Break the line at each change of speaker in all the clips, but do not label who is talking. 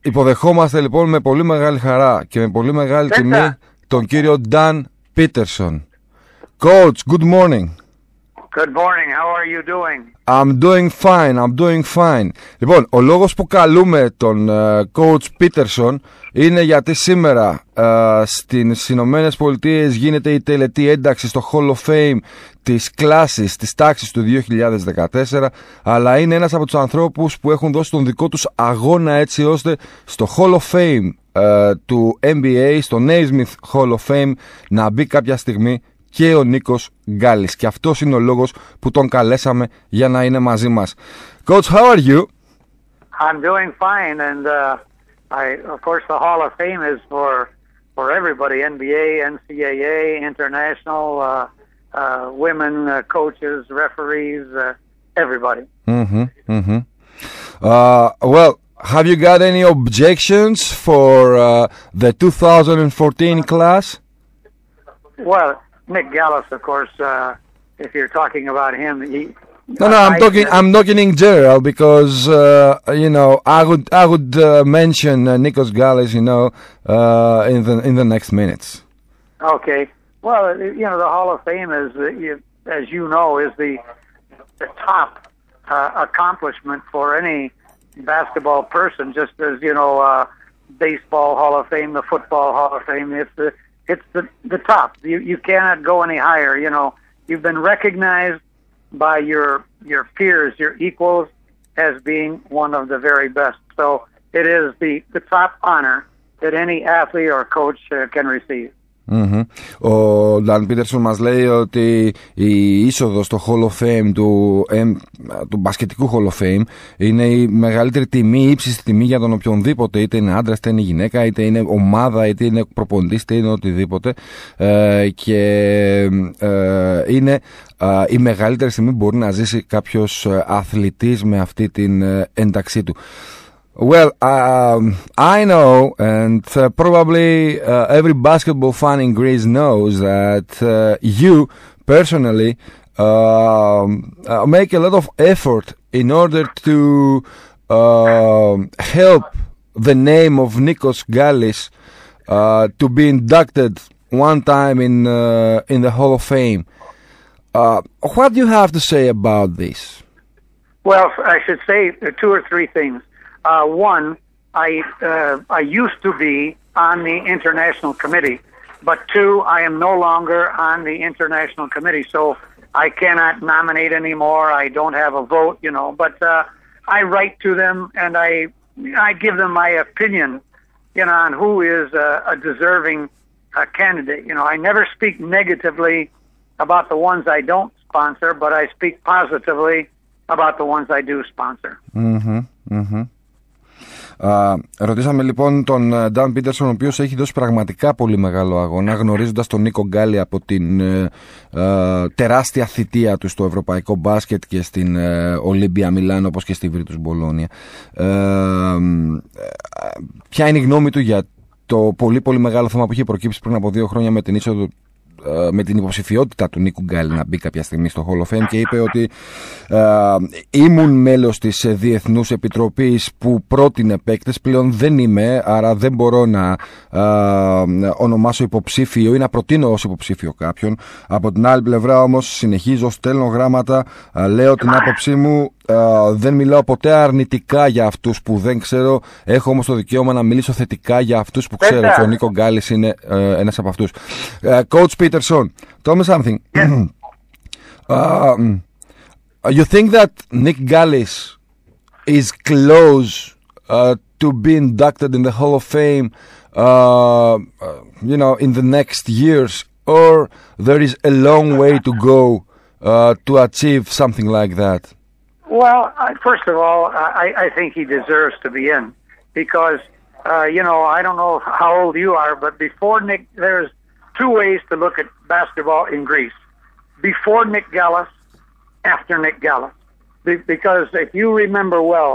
Υποδεχόμαστε λοιπόν με πολύ μεγάλη χαρά και με πολύ μεγάλη τιμή τον κύριο Νταν Πίτερσον. Coach, good morning.
Good morning. How are you doing?
I'm doing fine. Λοιπόν, ο λόγος που καλούμε τον coach Πίτερσον είναι γιατί σήμερα στις Ηνωμένες Πολιτείες γίνεται η τελετή ένταξη στο Hall of Fame της κλάσης, της τάξης του 2014, αλλά είναι ένας από τους ανθρώπους που έχουν δώσει τον δικό τους αγώνα έτσι ώστε στο Hall of Fame του NBA, στο Naismith Hall of Fame, να μπει κάποια στιγμή και ο Νίκος Γκάλης. Και αυτός είναι ο λόγος που τον καλέσαμε για να είναι μαζί μας. Coach, how are you?
I'm doing fine, and of course the Hall of Fame is for everybody, NBA, NCAA, international, women, coaches, referees, everybody.
Well, have you got any objections for the 2014 class?
Well, Nick Gallis, of course, if you're talking about him,
No, I'm talking in general because I would mention Nikos Gallis, in the next minutes.
Okay. Well, the Hall of Fame is, as you know, is the top accomplishment for any basketball person. Just as baseball Hall of Fame, the football Hall of Fame, it's the top. You cannot go any higher. You've been recognized by your peers, your equals, as being one of the very best. So it is the top honor that any athlete or coach can receive.
Ο Νταν Πίτερσον μας λέει ότι η είσοδος στο Hall of Fame του μπασκετικού Hall of Fame είναι η μεγαλύτερη τιμή, η ύψιστη τιμή για τον οποιονδήποτε, είτε είναι άντρας, είτε είναι γυναίκα, είτε είναι ομάδα, είτε είναι προπονητής, είτε είναι οτιδήποτε, και είναι η μεγαλύτερη στιγμή που μπορεί να ζήσει κάποιος αθλητής με αυτή την ένταξή του. Well, I know, and probably every basketball fan in Greece knows that you personally make a lot of effort in order to help the name of Nikos Gallis to be inducted one time in the Hall of Fame. What do you have to say about this?
Well, I should say two or three things. One, I used to be on the international committee, but two, I am no longer on the international committee, so I cannot nominate anymore. I don't have a vote, but I write to them and I give them my opinion, on who is a deserving candidate. I never speak negatively about the ones I don't sponsor, but I speak positively about the ones I do sponsor.
Ρωτήσαμε λοιπόν τον Νταν Πίτερσον, ο οποίος έχει δώσει πραγματικά πολύ μεγάλο αγώνα, γνωρίζοντας τον Νίκο Γκάλι από την τεράστια θητεία του στο ευρωπαϊκό μπάσκετ και στην Ολύμπια Μιλάνο, όπως και στη Βίρτους Μπολόνια. Ποια είναι η γνώμη του για το πολύ πολύ μεγάλο θέμα που είχε προκύψει πριν από 2 χρόνια με την είσοδο, με την υποψηφιότητα του Νίκου Γκάλη να μπει κάποια στιγμή στο Hall of Fame, και είπε ότι ήμουν μέλος της Διεθνούς Επιτροπής που πρότεινε παίκτες, πλέον δεν είμαι, άρα δεν μπορώ να ονομάσω υποψήφιο ή να προτείνω ως υποψήφιο κάποιον. Από την άλλη πλευρά όμως συνεχίζω, στέλνω γράμματα, λέω την άποψή μου, δεν μιλάω ποτέ αρνητικά για αυτούς που δεν ξέρω, έχω όμως το δικαίωμα να μιλήσω θετικά για αυτούς που ξέρω, και ο Νίκο Γκάλης είναι ένας από αυτούς. Coach Peterson, tell me something. You think that Nick Gallis is close to be inducted in the Hall of Fame, in the next years, or there is a long way to go to achieve something like that?
Well, first of all, I think he deserves to be in because, I don't know how old you are, but before Nick, there's 2 ways to look at basketball in Greece. Before Nick Gallis, after Nick Gallis. Because if you remember well,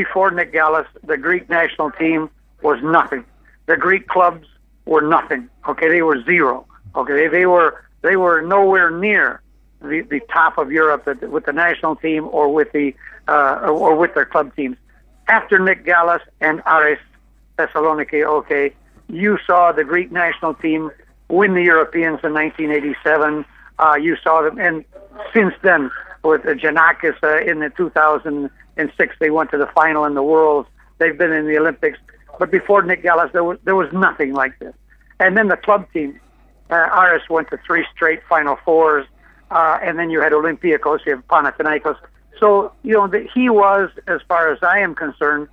before Nick Gallis, the Greek national team was nothing. The Greek clubs were nothing. Okay, they were zero. Okay, they were nowhere near the top of Europe with the national team or with their club teams. After Nick Gallis and Aris, Thessaloniki, okay. You saw the Greek national team win the Europeans in 1987. You saw them, and since then, with Giannakis in the 2006, they went to the final in the Worlds. They've been in the Olympics. But before Nick Gallas, there was nothing like this. And then the club team, Aris went to 3 straight Final Fours, and then you had Olympiacos, you have Panathinaikos. So, he was, as far as I am concerned,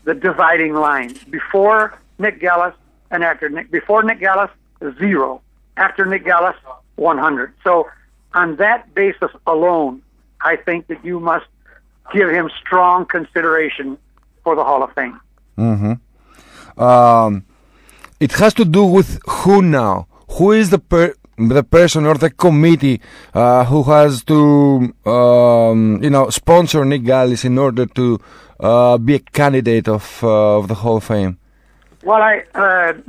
the dividing line. Before Nick Gallas and after Nick. Before Nick Gallas, 0. After Nick Gallas, 100. So, on that basis alone, I think that you must give him strong consideration for the Hall of Fame.
Mm-hmm. It has to do with who now? Who is the person or the committee who has to, sponsor Nick Gallis in order to be a candidate of the Hall of Fame?
Well,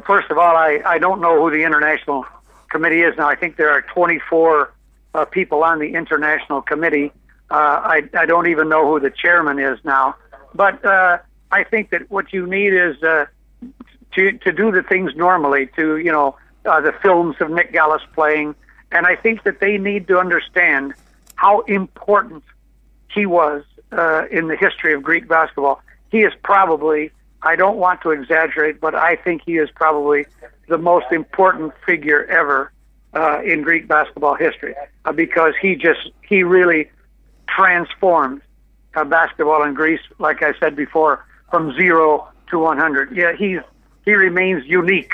first of all, I don't know who the international committee is now. I think there are 24 people on the international committee. I don't even know who the chairman is now. But I think that what you need is to do the things normally, the films of Nick Gallas playing. And I think that they need to understand how important he was in the history of Greek basketball. He is probably, I don't want to exaggerate, but I think he is probably the most important figure ever in Greek basketball history because he really transformed basketball in Greece, like I said before, from 0 to 100. Yeah, he remains unique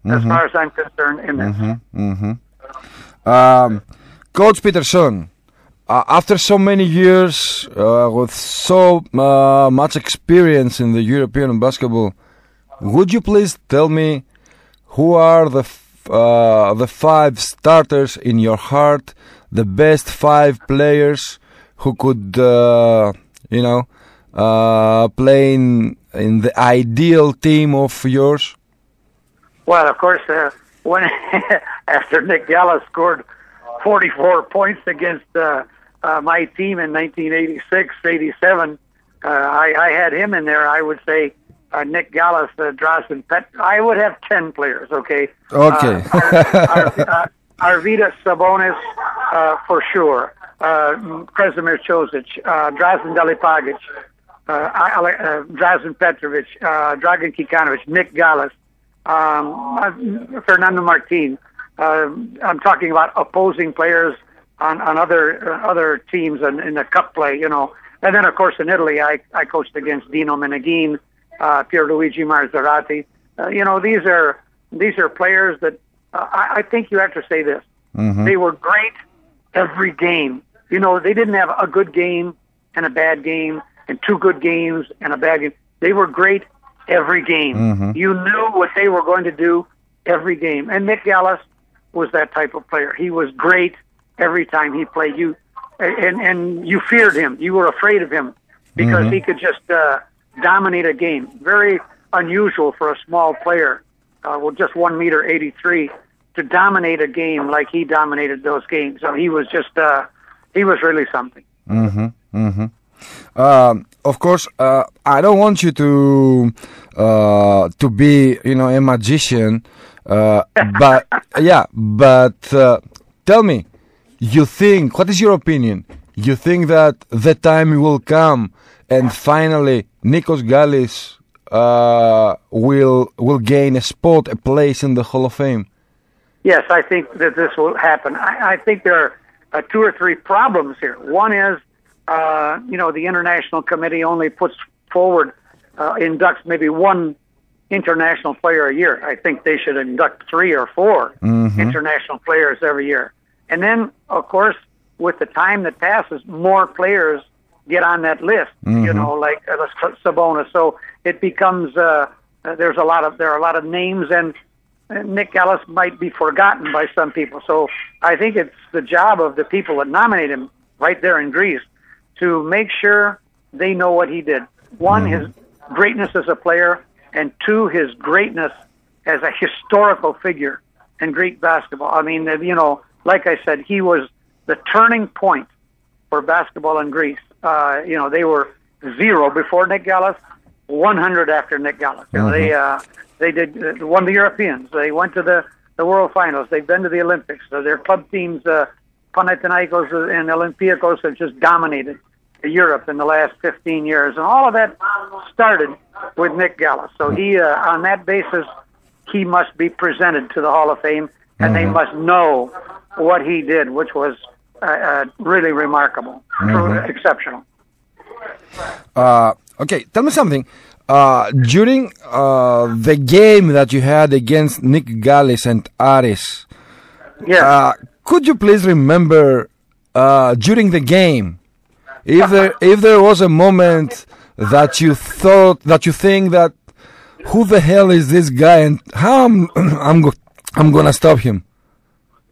as far as I'm concerned in this.
Coach Pítersson, after so many years with so much experience in the European basketball, would you please tell me who are the 5 starters in your heart, the best 5 players who could, play in the ideal team of yours?
Well, of course, when after Nick Gallas scored 44 points against my team in 1986, 87, I had him in there. I would say Nick Gallas, Drazen Petrovic. I would have 10 players, okay?
Okay.
Arvydas Sabonis, for sure. Kresimir Čosić, Drazen Delipagic, Drazen Petrovic, Dragan Kikanovic, Nick Gallas, Fernando Martin. I'm talking about opposing players on other teams in the cup play, And then, of course, in Italy, I coached against Dino Meneghin, Pierluigi Marzorati. These are players that I think you have to say this. Mm-hmm. They were great every game. They didn't have a good game and a bad game and 2 good games and a bad game. They were great every game. Mm-hmm. You knew what they were going to do every game. And Nick Gallas was that type of player. He was great every time he played. And you feared him. You were afraid of him because he could just dominate a game. Very unusual for a small player with just 1.83 m to dominate a game like he dominated those games. So he was just he was really something.
Mm-hmm. Mm-hmm. Of course, I don't want you to be, a magician, but tell me, what is your opinion? You think that the time will come and finally Nikos Gallis will gain a place in the Hall of Fame?
Yes, I think that this will happen. I think there are 2 or 3 problems here. One is, the international committee only puts forward, inducts maybe 1 international player a year. I think they should induct 3 or 4 international players every year. And then, of course, with the time that passes, more players get on that list, like Sabonis. So it becomes, there are a lot of names, and Nick Gallas might be forgotten by some people. So I think it's the job of the people that nominate him right there in Greece to make sure they know what he did. 1, his greatness as a player, and 2, his greatness as a historical figure in Greek basketball. I mean, like I said, he was the turning point for basketball in Greece. They were 0 before Nick Gallas, 100 after Nick Gallas. You know, they did won the Europeans. They went to the World Finals. They've been to the Olympics. So their club teams, Panathinaikos and Olympiacos, have just dominated Europe in the last 15 years, and all of that started with Nick Gallas. So he, on that basis, he must be presented to the Hall of Fame, and they must know what he did, which was really remarkable, exceptional.
Okay, tell me something. During the game that you had against Nick Gallis and Aris, could you please remember during the game if there was a moment that you think that who the hell is this guy and how I'm gonna stop him?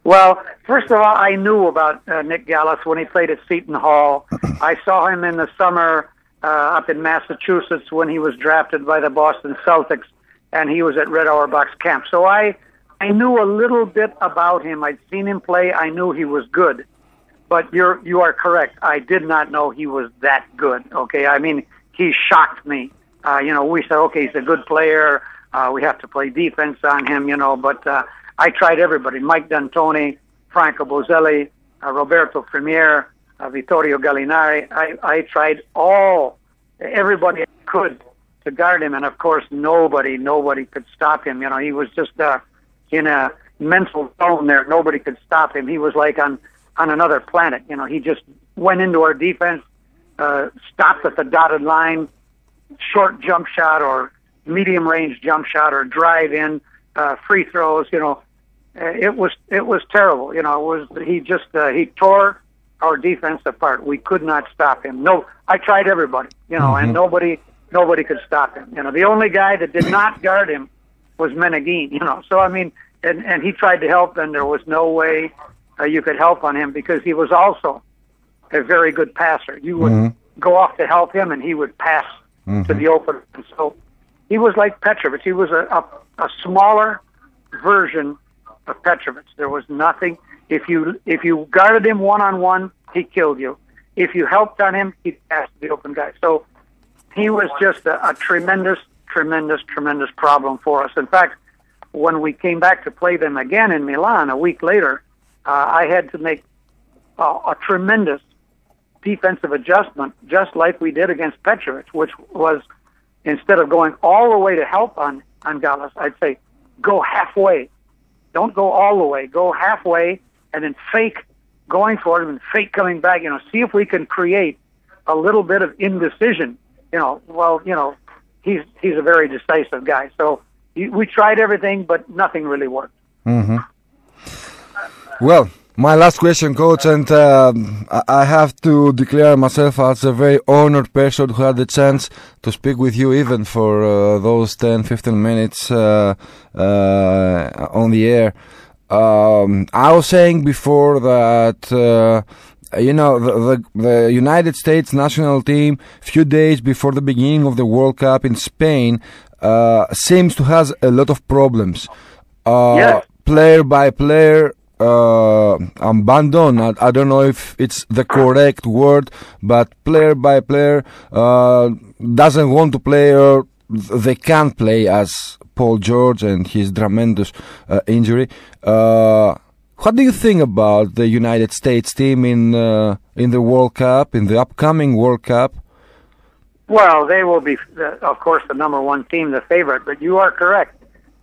Well, first of all, I knew about Nick Gallis when he played at Seton Hall. I saw him in the summer up in Massachusetts when he was drafted by the Boston Celtics, and he was at Red Auerbach's camp. So I knew a little bit about him. I'd seen him play. I knew he was good. But you are correct. I did not know he was that good. Okay, I mean, he shocked me. We said, okay, he's a good player. We have to play defense on him, But I tried everybody: Mike D'Antoni, Franco Bozelli, Roberto Premier, Vittorio Gallinari. I tried everybody I could to guard him, and of course, nobody could stop him. He was just in a mental zone there. Nobody could stop him. He was like on another planet. He just went into our defense, stopped at the dotted line, short jump shot or medium range jump shot or drive in, free throws. It was terrible. He tore our defense apart. We could not stop him. No, I tried everybody. And nobody could stop him. The only guy that did not guard him was Meneghine. So I mean, and he tried to help, and there was no way you could help on him because he was also a very good passer. You would go off to help him, and he would pass to the open. And so he was like Petrovic. He was a smaller version of Petrovic. There was nothing. If you guarded him one-on-one, he killed you. If you helped on him, he passed the open guy. So he was just a tremendous problem for us. In fact, when we came back to play them again in Milan a week later, I had to make a tremendous defensive adjustment, just like we did against Petrovic, which was instead of going all the way to help on Gallas, I'd say go halfway. Don't go all the way. Go halfway and then fake going for him and fake coming back. See if we can create a little bit of indecision. He's a very decisive guy. So we tried everything, but nothing really worked.
Well, my last question, Coach, and I have to declare myself as a very honored person who had the chance to speak with you even for those 10-15 minutes on the air. I was saying before that the United States national team, few days before the beginning of the World Cup in Spain, seems to have a lot of problems. Player by player, abandon. I don't know if it's the correct word, but player by player doesn't want to play or they can't play, as Paul George and his tremendous injury. What do you think about the United States team in the World Cup, in the upcoming World Cup?
Well, they will be, of course, the number one team, the favorite. But you are correct;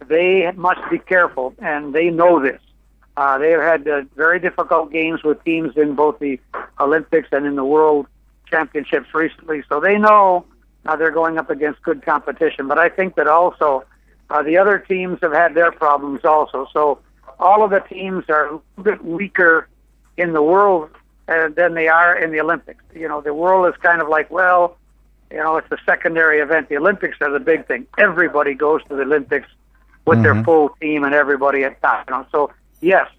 they must be careful, and they know this. They have had very difficult games with teams in both the Olympics and in the World Championships recently, so they know they're going up against good competition. But I think that also the other teams have had their problems also. So all of the teams are a little bit weaker in the World than they are in the Olympics. The World is kind of like, it's a secondary event. The Olympics are the big thing. Everybody goes to the Olympics with their full team and everybody at top. So yes,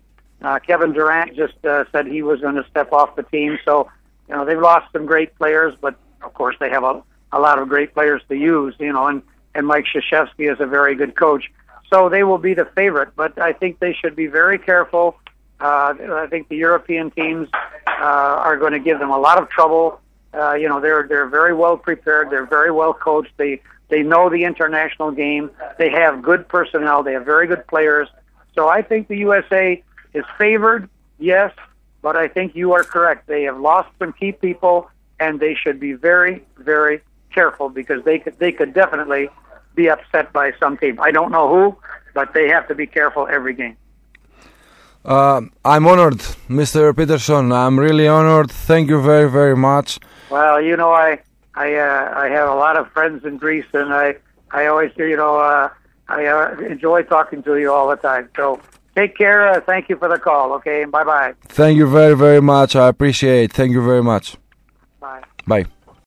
Kevin Durant just said he was going to step off the team. So they've lost some great players, but of course they have a lot of great players to use. And Mike Krzyzewski is a very good coach. So they will be the favorite, but I think they should be very careful. I think the European teams are going to give them a lot of trouble. They're very well prepared. They're very well coached. They know the international game. They have good personnel. They have very good players. So I think the USA is favored, yes, but I think you are correct. They have lost some key people, and they should be very, very careful because they could definitely be upset by some team. I don't know who, but they have to be careful every game.
I'm honored, Mr. Pieterson. I'm really honored. Thank you very, very much.
Well, I have a lot of friends in Greece, and I always, I enjoy talking to you all the time. So take care. Thank you for the call. Okay, bye-bye.
Thank you very, very much. I appreciate it. Thank you very much.
Bye.
Bye.